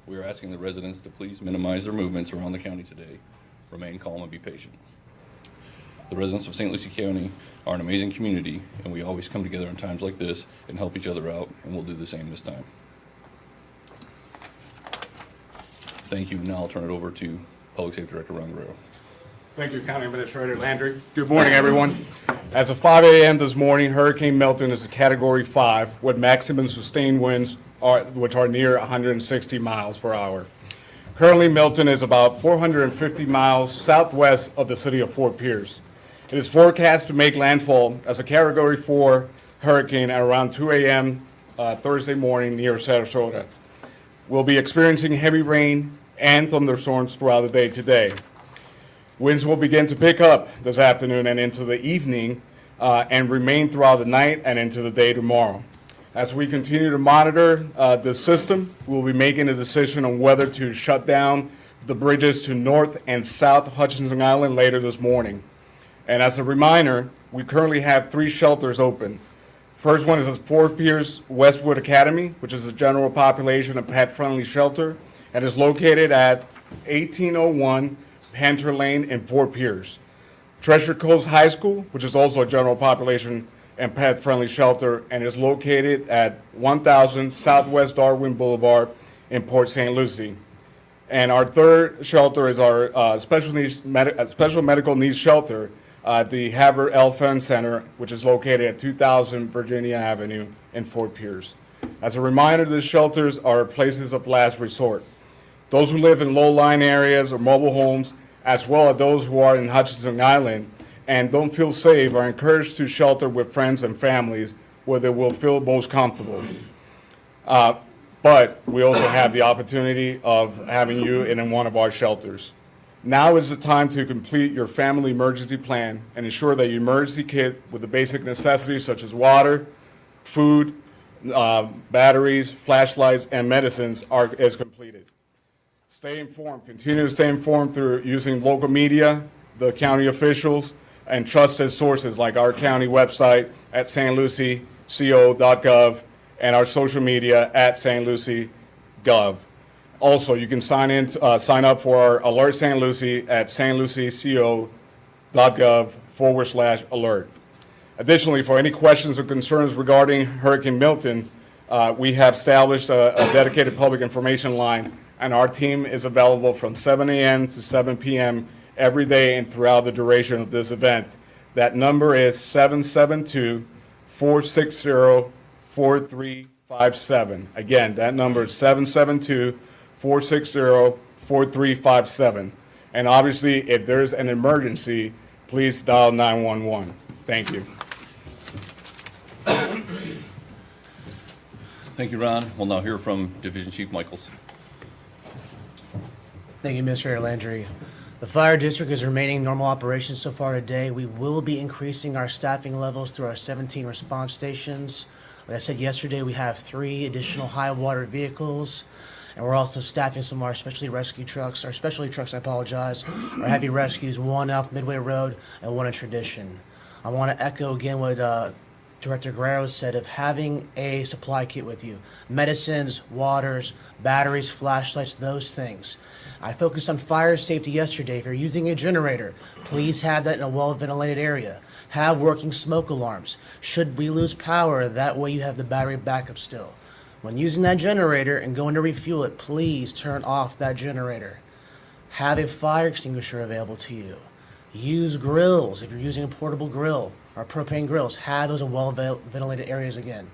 We are asking the residents to please minimize their movements around the county today. Remain calm and be patient. The residents of St. Lucie County are an amazing community, and we always come together in times like this and help each other out, and we'll do the same this time. Thank you. Now I'll turn it over to Public Safety Director Ron Guerrero. Thank you, County Administrator Landry. Good morning, everyone. As of 5 a.m. this morning, Hurricane Milton is a Category 5 with maximum sustained winds which are near 160 miles per hour. Currently, Milton is about 450 miles southwest of the city of Fort Pierce. It is forecast to make landfall as a Category 4 hurricane at around 2 a.m. Thursday morning near Sarasota. We'll be experiencing heavy rain and thunderstorms throughout the day today. Winds will begin to pick up this afternoon and into the evening and remain throughout the night and into the day tomorrow. As we continue to monitor the system, we'll be making a decision on whether to shut down the bridges to North and South Hutchinson Island later this morning. And as a reminder, we currently have 3 shelters open. First one is at Fort Pierce Westwood Academy, which is a general population and pet-friendly shelter, and is located at 1801 Panther Lane in Fort Pierce. Treasure Coast High School, which is also a general population and pet-friendly shelter, and is located at 1000 Southwest Darwin Boulevard in Port St. Lucie. And our third shelter is our special medical needs shelter at the Havre L. Fenn Center, which is located at 2000 Virginia Avenue in Fort Pierce. As a reminder, these shelters are places of last resort. Those who live in low-lying areas or mobile homes, as well as those who are in Hutchinson Island and don't feel safe, are encouraged to shelter with friends and families where they will feel most comfortable. But we also have the opportunity of having you in one of our shelters. Now is the time to complete your family emergency plan and ensure that your emergency kit with the basic necessities such as water, food, batteries, flashlights, and medicines is completed. Stay informed. Continue to stay informed through using local media, the county officials, and trusted sources like our county website at stlucieco.gov and our social media at stlucie.gov. Also, you can sign up for our Alert St. Lucie at stlucieco.gov/alert. Additionally, for any questions or concerns regarding Hurricane Milton, we have established a dedicated public information line, and our team is available from 7 a.m. to 7 p.m. every day and throughout the duration of this event. That number is 772-460-4357. Again, that number is 772-460-4357. And obviously, if there's an emergency, please dial 911. Thank you. Thank you, Ron. We'll now hear from Division Chief Michaels. Thank you, Administrator Landry. The fire district is remaining normal operations so far today. We will be increasing our staffing levels through our 17 response stations. Like I said yesterday, we have 3 additional high water vehicles, and we're also staffing some of our specialty trucks, our heavy rescues, 1 off Midway Road and 1 in Tradition. I want to echo again what Director Guerrero said of having a supply kit with you. Medicines, waters, batteries, flashlights, those things. I focused on fire safety yesterday. If you're using a generator, please have that in a well-ventilated area. Have working smoke alarms. Should we lose power, that way you have the battery backup still. When using that generator and going to refuel it, please turn off that generator. Have a fire extinguisher available to you. Use grills. If you're using a portable grill or propane grills, have those in well-ventilated areas again.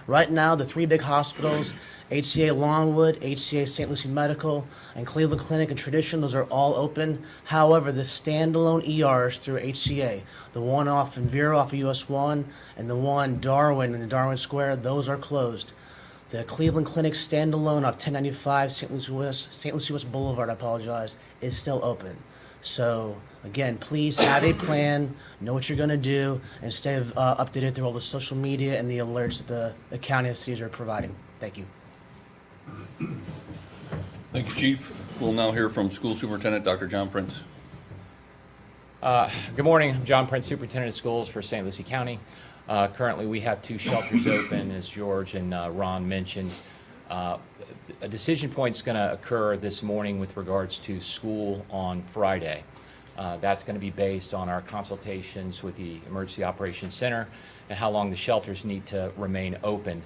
Right now, the 3 big hospitals, HCA Longwood, HCA St. Lucie Medical, and Cleveland Clinic and Tradition, those are all open. However, the standalone ERs through HCA, the one off in Vero off of US 1 and the one Darwin in the Darwin Square, those are closed. The Cleveland Clinic standalone off 1095 St. Lucie West Boulevard, is still open. So again, please have a plan, know what you're going to do, and stay updated through all the social media and the alerts that the county and cities are providing. Thank you. Thank you, Chief. We'll now hear from School Superintendent Dr. John Prince. Good morning. I'm John Prince, Superintendent of Schools for St. Lucie County. Currently, we have 2 shelters open, as George and Ron mentioned. A decision point is going to occur this morning with regards to school on Friday. That's going to be based on our consultations with the Emergency Operations Center and how long the shelters need to remain open.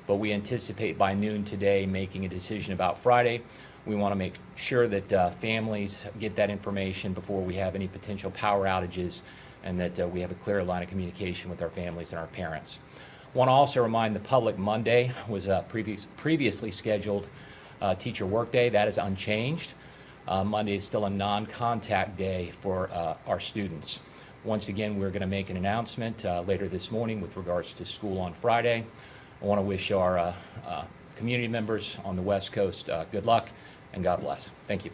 But we anticipate by noon today making a decision about Friday. We want to make sure that families get that information before we have any potential power outages, and that we have a clear line of communication with our families and our parents. I want to also remind the public Monday was a previously scheduled teacher workday. That is unchanged. Monday is still a non-contact day for our students. Once again, we're going to make an announcement later this morning with regards to school on Friday. I want to wish our community members on the West Coast good luck and God bless. Thank you.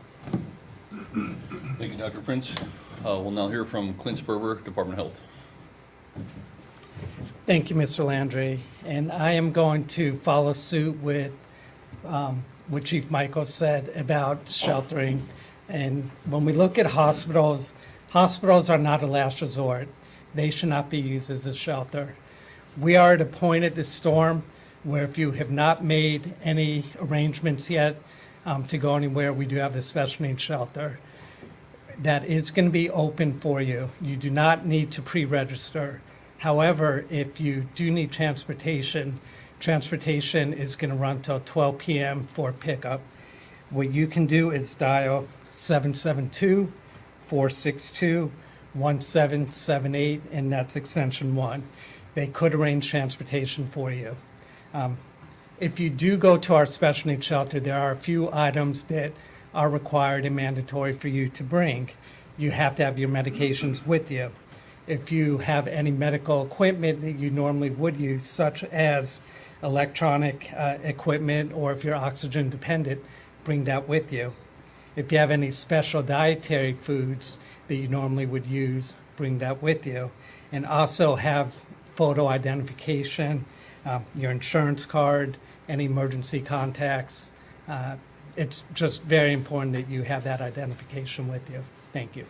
Thank you, Dr. Prince. We'll now hear from Clint Sperber, Department of Health. Thank you, Mr. Landry. And I am going to follow suit with what Chief Michael said about sheltering. And when we look at hospitals, hospitals are not a last resort. They should not be used as a shelter. We are at a point at this storm where if you have not made any arrangements yet to go anywhere, we do have the special needs shelter that is going to be open for you. You do not need to pre-register. However, if you do need transportation, transportation is going to run till 12 p.m. for pickup. What you can do is dial 772-462-1778, and that's extension 1. They could arrange transportation for you. If you do go to our special needs shelter, there are a few items that are required and mandatory for you to bring. You have to have your medications with you. If you have any medical equipment that you normally would use, such as electronic equipment, or if you're oxygen dependent, bring that with you. If you have any special dietary foods that you normally would use, bring that with you. And also have photo identification, your insurance card, any emergency contacts. It's just very important that you have that identification with you. Thank you.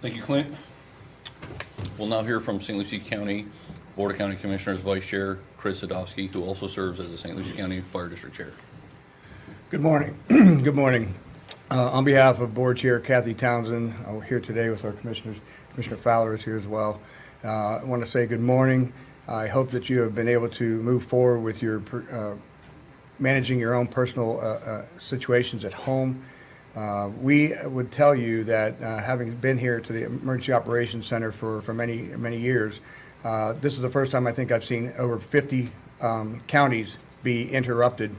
Thank you, Clint. We'll now hear from St. Lucie County Board of County Commissioners Vice Chair Chris Sadowski, who also serves as the St. Lucie County Fire District Chair. Good morning. Good morning. On behalf of Board Chair Kathy Townsend, we're here today with our commissioners. Commissioner Fowler is here as well. I want to say good morning. I hope that you have been able to move forward with your managing your own personal situations at home. We would tell you that having been here to the Emergency Operations Center for many, many years, this is the first time I think I've seen over 50 counties be interrupted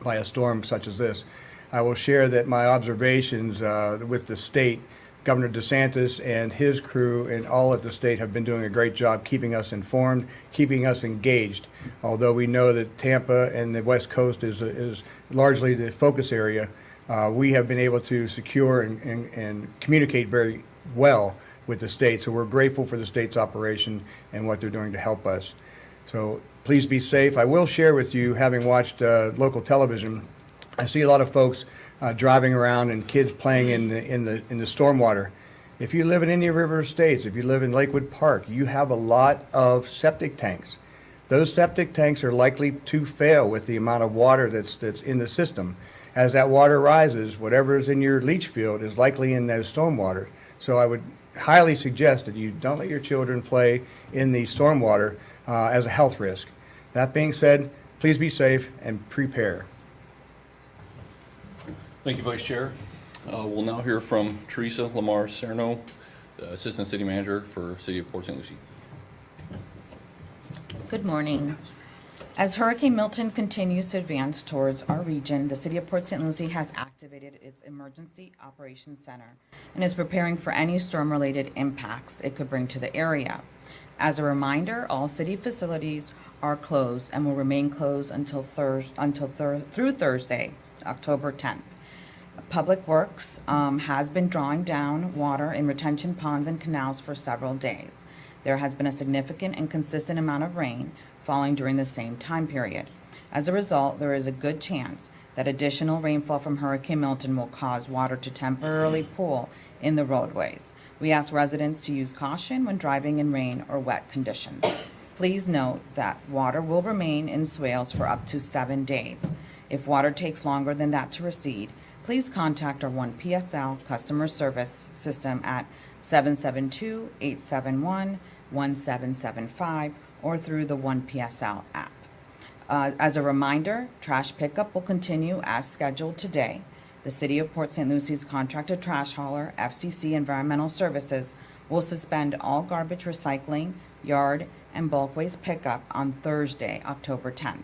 by a storm such as this. I will share that my observations with the state, Governor DeSantis and his crew and all at the state have been doing a great job keeping us informed, keeping us engaged. Although we know that Tampa and the West Coast is largely the focus area, we have been able to secure and communicate very well with the state. So we're grateful for the state's operation and what they're doing to help us. So please be safe. I will share with you, having watched local television, I see a lot of folks driving around and kids playing in the stormwater. If you live in Indian River Estates, if you live in Lakewood Park, you have a lot of septic tanks. Those septic tanks are likely to fail with the amount of water that's in the system. As that water rises, whatever is in your leach field is likely in those stormwater. So I would highly suggest that you don't let your children play in the stormwater as a health risk. That being said, please be safe and prepare. Thank you, Vice Chair. We'll now hear from Teresa Lamar Cerno, the Assistant City Manager for City of Port St. Lucie. Good morning. As Hurricane Milton continues to advance towards our region, the City of Port St. Lucie has activated its Emergency Operations Center and is preparing for any storm-related impacts it could bring to the area. As a reminder, all city facilities are closed and will remain closed until through Thursday, October 10th. Public Works has been drawing down water in retention ponds and canals for several days. There has been a significant and consistent amount of rain falling during the same time period. As a result, there is a good chance that additional rainfall from Hurricane Milton will cause water to temporarily pool in the roadways. We ask residents to use caution when driving in rain or wet conditions. Please note that water will remain in swales for up to 7 days. If water takes longer than that to recede, please contact our 1PSL customer service system at 772-871-1775 or through the 1PSL app. As a reminder, trash pickup will continue as scheduled today. The City of Port St. Lucie's contracted trash hauler, FCC Environmental Services, will suspend all garbage recycling, yard, and bulk waste pickup on Thursday, October 10th.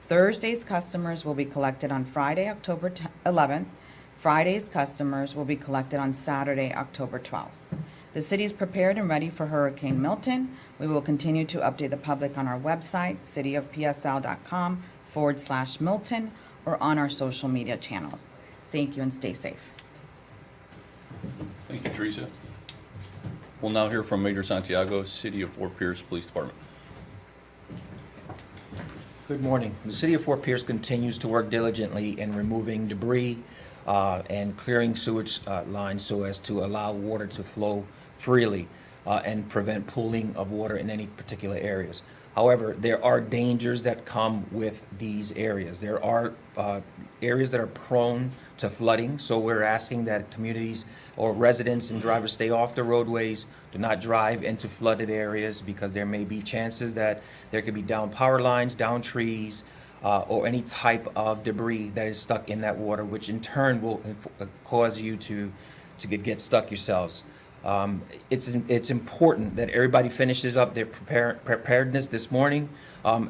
Thursday's customers will be collected on Friday, October 11th. Friday's customers will be collected on Saturday, October 12th. The city is prepared and ready for Hurricane Milton. We will continue to update the public on our website, cityofpsl.com/Milton, or on our social media channels. Thank you and stay safe. Thank you, Teresa. We'll now hear from Major Santiago, City of Fort Pierce Police Department. Good morning. The City of Fort Pierce continues to work diligently in removing debris and clearing sewage lines so as to allow water to flow freely and prevent pooling of water in any particular areas. However, there are dangers that come with these areas. There are areas that are prone to flooding, so we're asking that communities or residents and drivers stay off the roadways, do not drive into flooded areas because there may be chances that there could be down power lines, down trees, or any type of debris that is stuck in that water, which in turn will cause you to get stuck yourselves. It's important that everybody finishes up their preparedness this morning.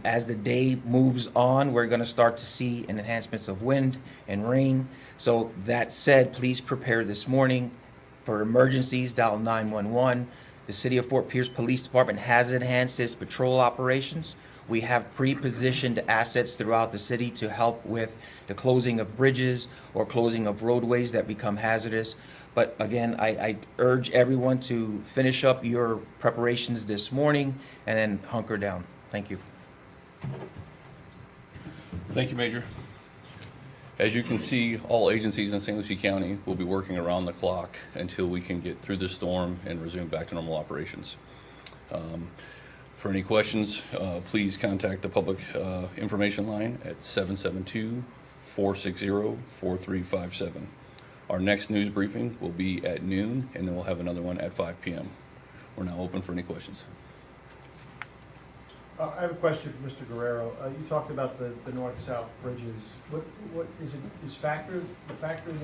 As the day moves on, we're going to start to see enhancements of wind and rain. So that said, please prepare this morning. For emergencies, dial 911. The City of Fort Pierce Police Department has enhanced its patrol operations. We have pre-positioned assets throughout the city to help with the closing of bridges or closing of roadways that become hazardous. But again, I urge everyone to finish up your preparations this morning and then hunker down. Thank you. Thank you, Major. As you can see, all agencies in St. Lucie County will be working around the clock until we can get through the storm and resume back to normal operations. For any questions, please contact the public information line at 772-460-4357. Our next news briefing will be at noon, and then we'll have another one at 5 p.m. We're now open for any questions. I have a question for Mr. Guerrero. You talked about the north-south bridges. What is it? Is the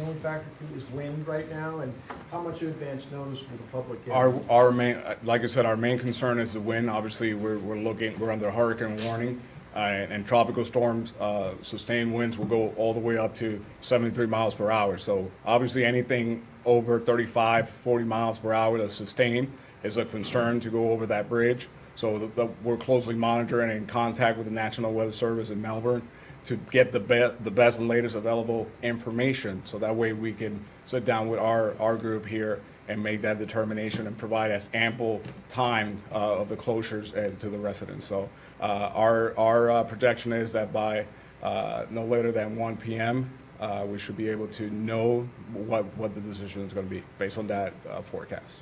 only factor is wind right now? And how much advance notice will the public get? Our main, like I said, our main concern is the wind. Obviously, we're under hurricane warning, and tropical storms, sustained winds will go all the way up to 73 miles per hour. So obviously, anything over 35, 40 miles per hour that's sustained is a concern to go over that bridge. So we're closely monitoring and in contact with the National Weather Service in Melbourne to get the best and latest available information. So that way we can sit down with our group here and make that determination and provide us ample time of the closures to the residents. So our projection is that by no later than 1 p.m., we should be able to know what the decision is going to be based on that forecast.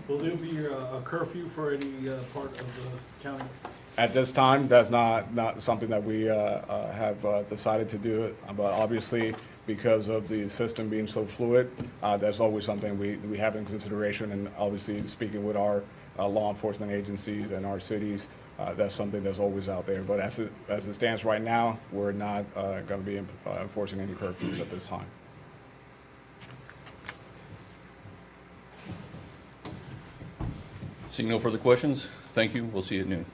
Will there be a curfew for any part of the county? At this time, that's not something that we have decided to do, but obviously, because of the system being so fluid, that's always something we have in consideration, and obviously, speaking with our law enforcement agencies and our cities, that's something that's always out there. But as it stands right now, we're not going to be enforcing any curfews at this time. Seeing no further questions, thank you. We'll see you at noon.